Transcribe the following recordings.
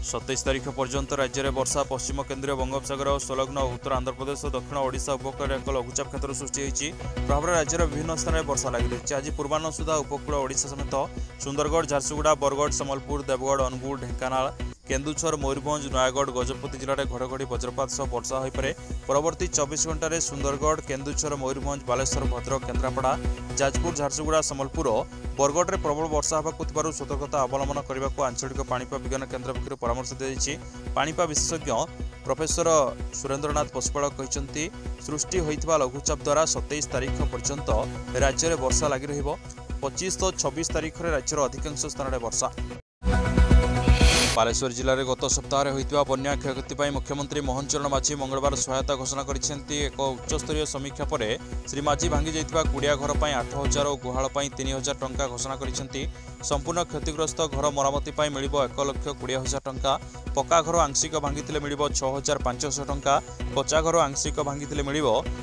27 तारिख पर्यंत राज्य में वर्षा पश्चिम केन्द्रीय बंगोपसागर और संलग्न उत्तर आंध्र प्रदेश और दक्षिण ओडिशा उपकूल एक लघुचाप क्षेत्र सृष्टि होती प्रभाव राज्यर विभिन्न स्थान में वर्षा लगी रही आज पूर्वाह्न सुधा उपकूल ओडिशा समेत सुंदरगढ़ झारसुगुड़ा बरगढ़ सम्बलपुर देवगढ़ अनुगुल ढेंकानाल केन्दुझर मयूरभंज नयागढ़ गजपति जिले में घड़घड़ी वज्रपात सह वर्षा हो पारे परवर्ती 24 घंटे सुंदरगढ़ केन्दुझर मयूरभंज बालेश्वर भद्रक केन्द्रापड़ा जाजपुर झारसुगुड़ा सम्बलपुर बरगढ़ में प्रबल वर्षा होगा सतर्कता अवलंबन करने को आंचलिक पाणीपाग विज्ञान केन्द्र पक्षर परामर्श दी पाणीपाग विशेषज्ञ प्रोफेसर सुरेन्द्रनाथ पशुपाल कहते सृष्टि होता लघुचाप द्वारा 27 तारिख पर्यंत राज्य में वर्षा लगी रही 25 और 26 तारिख में राज्यर अधिकांश स्थान में वर्षा। बालेश्वर जिले में गत सप्ताह होता बन्या क्षयक्षति मुख्यमंत्री मोहन चरण माझी मंगलवार सहायता घोषणा करछन्ती एक उच्चस्तरीय समीक्षा पर श्री माझी भांगी जाइथिबा कुड़िया घर पर 8,000 और गुहाल 3,000 टंका घोषणा करछन्ती संपूर्ण क्षतिग्रस्त घर मरामती मिल 1,20,000 टंका पक्का घर आंशिक भांगी मिल 6,500 टंका कच्चा घर आंशिक भांगी मिल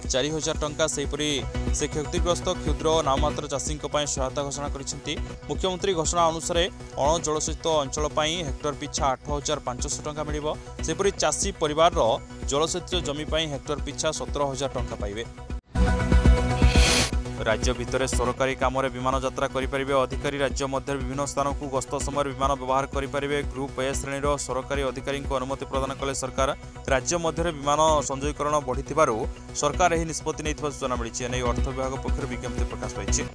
4,000 टंका सेहीपरि से क्षतिग्रस्त क्षुद्र नाममात्र चाषी सहायता घोषणा करछन्ती मुख्यमंत्री घोषणा अनुसार अण जलसेचित अंचल हेक्टर पिछा 8,500 टंका मिलिबो सेपरि चाषी परिवार जलसेचित जमी हेक्टर पिछा 17,000 टंका पाइबे। राज्य भितर सरकारी काम विमान यात्रा करेंगे अधिकारी राज्य मध्य विभिन्न स्थान को गस्त समय विमान व्यवहार करेंगे ग्रुप ए श्रेणी सरकारी अधिकारी अनुमति प्रदान कले सरकार राज्य मध्य विमान संजयकरण बढ़ी सरकार यह निष्पत्ति नहीं सूचना मिली नहीं अर्थ विभाग पक्ष विज्ञप्ति प्रकाश पाई।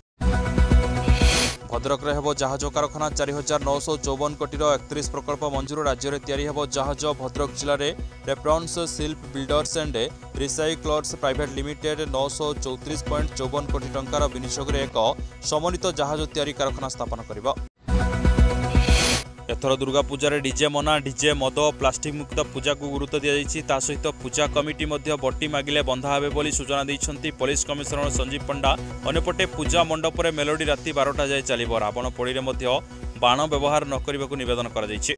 भद्रक हेब जहाज कारखाना 4,954 कोटीर 31 प्रकल्प मंजूर राज्य में तैयारी हेब जहाज भद्रक जिले में रेप्रन्स शिल्प बिल्डर्स एंड रिसाइक्लर्स प्राइवेट लिमिटेड 934.54 कोटी टंकार विनियोग में एक समन्वित जहाज तैयारी कारखाना स्थापन करिबो। एथर दुर्गा पूजा रे डीजे मना डीजे मद प्लास्टिक मुक्त पूजा को गुरुत्व दी ता सहित पूजा कमिटी बटी मागिले बंधा हेबे बोली सूचना दैछन्ती पुलिस कमिशनर संजीव पंडा। अन्यपटे पूजा मंडप रे मेलोडी राति 12टा जाए चलिबो रावण पोड़ी रे बाण व्यवहार न करने को निवेदन करा जायछि।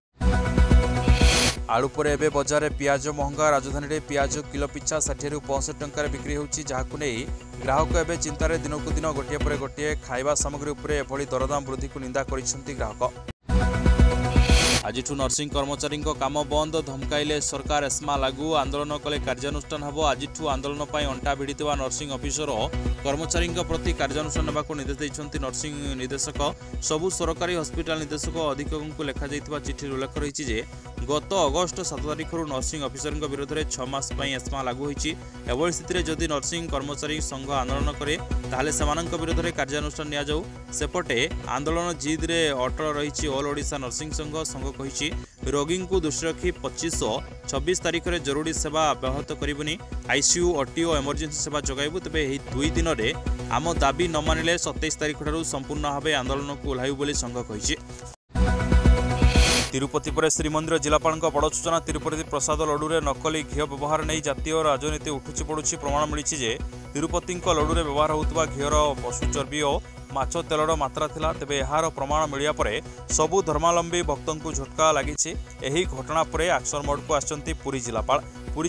आलू पर एबे बजार में पियाज महंगा राजधानी में पियाज किलो पिछा 60 ରୁ 65 टंकार बिक्री होउछि जहाकु नै ग्राहक एबे चिंतार दिनक दिन गोटे पर गोटे खाइबा सामग्री उपरे एभली दरदाम वृद्धि को निंदा करिसेंती ग्राहक। आज नर्सिंग कर्मचारी काम बंद धमकाइले सरकार एस्मा लागू आंदोलन कले कार्यानुष्ठान हेब आज आंदोलन पर अंटा भिड़ी नर्सिंग ऑफिसर कर्मचारी प्रति कार्यानुष्ठान नेबाको निर्देश दैछन्ती नर्सिंग निदेशक सबु सरकारी हॉस्पिटल निदेशक अधिकारियों को लेखा जाइतिबा चिठी उल्लेख रही जे गत अगस्ट 7 तारिख नर्सिंग ऑफिसर विरोध में 6 मास एस्मा लागू होइछि एभली स्थिति जदि नर्सिंग कर्मचारी संघ आंदोलन करे ताहले सेमानक विरोध में कार्यानुष्ठान निया जाऊ सेपटे आंदोलन जिद रे अटल रही ऑल ओडिशा नर्सिंग संघ कहिछि रोगी को दृष्टि रखी 25 और 26 तारिख में जरूरी सेवा व्याहत करिबुनी आईसीयू ओटीओ इमरजेंसी सेवा जगाइबु तेबे एही 2 दिन में आम दाबी न मानिले 27 तारिख ठारू संपूर्ण भाव आंदोलन को ओह्लाइबु बोली संघ कहिछि। तिरुपति पर श्रीमंदिर जिलापाल बड़ सूचना तिरुपति प्रसाद लड्डू नकली घी व्यवहार नहीं जातीय राजनीति उठुची पड़ुछि प्रमाण मिली जे तिरुपति लड्डू व्यवहार होता घीर पशु चर्बी और माछ तेलर मात्रा थिला तेबे एहार प्रमाण मिलिया परे सबु धर्मावलंबी भक्तों को झटका लगी एही घटना पर एक्शन मोड को आछंती पुरी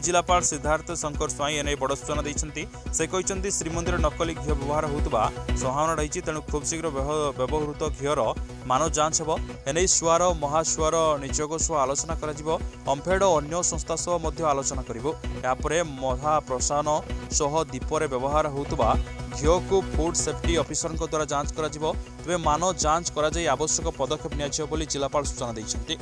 जिलापाल सिद्धार्थ शंकर स्वाई एने बड़ सूचना दैछंती से कहते श्रीमंदिर नकली घी व्यवहार होता संभावना रही तेणु खूब शीघ्र व्यवहृत घीर मान जांच हेब एने सुआर महासुआर निजोग सह आलोचना करा ओम्फेड और अन्य संस्था सह आलोचना करिबो यापरे महाप्रसाद सह दीपर व्यवहार होता घीओ को फूड सेफ्टी ऑफिसर द्वारा जांच करा जिवो तेबे मान जांच करा जाय आवश्यक पदक्षेप नियाजिवो बोली जिलापाल सूचना दैछन्ती।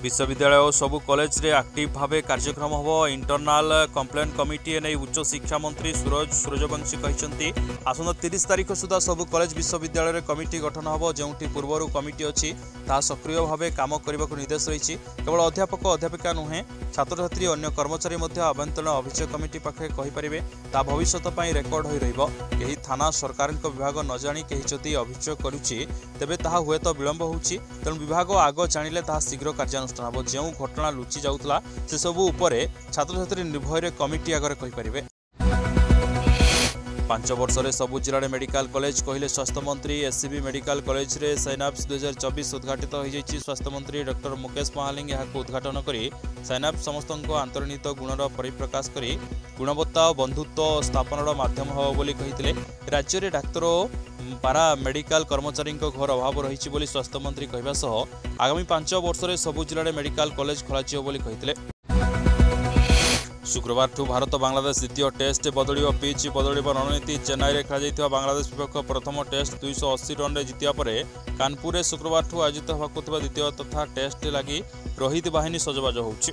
विश्वविद्यालय और सबु कॉलेज रे एक्टिव भावे कार्यक्रम होबो इंटरनल कंप्लेन कमिटी ने उच्च शिक्षा मंत्री सूरजवंशी कहते आसंता 30 तारिख सुधा सबु कॉलेज विश्वविद्यालय रे कमिटी गठन होबो जेउठी पूर्वरु कमिटी अछि ता सक्रिय भावे काम करने को निर्देश रही केवल अध्यापक अध्यापिका नुहे छात्र छात्री अन्य कर्मचारी आभ्यंतरण अभियोग कमिटी पाखे कहींपारे ता भविष्य रेकर्ड हो रही थाना सरकार विभाग न जाणी कहीं जदि अभियोग करुच्ची तेबे ताहा हुए तो विलंब होउछि तेणु विभाग आग जानिले ताहा शीघ्र कार्यानुष्ठान हो जो घटना लुचि जाउतला से सबु उपरे छात्र छात्री निर्भय कमिटी आगे कहींपारे। 5 ବର୍ଷରେ ସବୁ ଜିଲ୍ଲାରେ ମେଡିକାଲ କଲେଜ କହିଲେ ସ୍ୱାସ୍ଥ୍ୟମନ୍ତ୍ରୀ। ଏସସିବି ମେଡିକାଲ କଲେଜରେ ସାଇନାପ୍ସ 2024 ଉଦ୍ଘାଟିତ ହୋଇଯାଇଛି। ସ୍ୱାସ୍ଥ୍ୟମନ୍ତ୍ରୀ ଡକ୍ଟର ମୁକେଶ ମହାଲିଙ୍ଗ ଏହାକୁ ଉଦ୍ଘାଟନ କରି ସାଇନାପ୍ସ ସମସ୍ତଙ୍କ ଆନ୍ତର୍ନିହିତ ଗୁଣର ପରିପ୍ରକାଶ କରି ଗୁଣବତ୍ତା ଓ ବନ୍ଧୁତ୍ୱ ସ୍ଥାପନର ମାଧ୍ୟମ ହେବ ବୋଲି କହିଥିଲେ। ରାଜ୍ୟରେ ଡାକ୍ତର ଓ ପାରା ମେଡିକାଲ କର୍ମଚାରୀଙ୍କ ଘର ଅଭାବ ରହିଛି ବୋଲି ସ୍ୱାସ୍ଥ୍ୟମନ୍ତ୍ରୀ କହିବା ସହ ଆଗାମୀ 5 ବର୍ଷରେ ସବୁ ଜିଲ୍ଲାରେ ମେଡିକାଲ କଲେଜ ଖୋଲାଯିବ ବୋଲି କହିଥିଲେ। शुक्रवार भारत बांग्लादेश द्वितीय टेस्ट बदल पिच बदल रणनीति। चेन्नई में खेल बांग्लादेश विपक्ष प्रथम टेस्ट 280 रन जितिया पर कानपुर शुक्रवार आयोजित होगा द्वितीय तथा टेस्ट लगी रोहित बाहिनी सजबाज होउछि।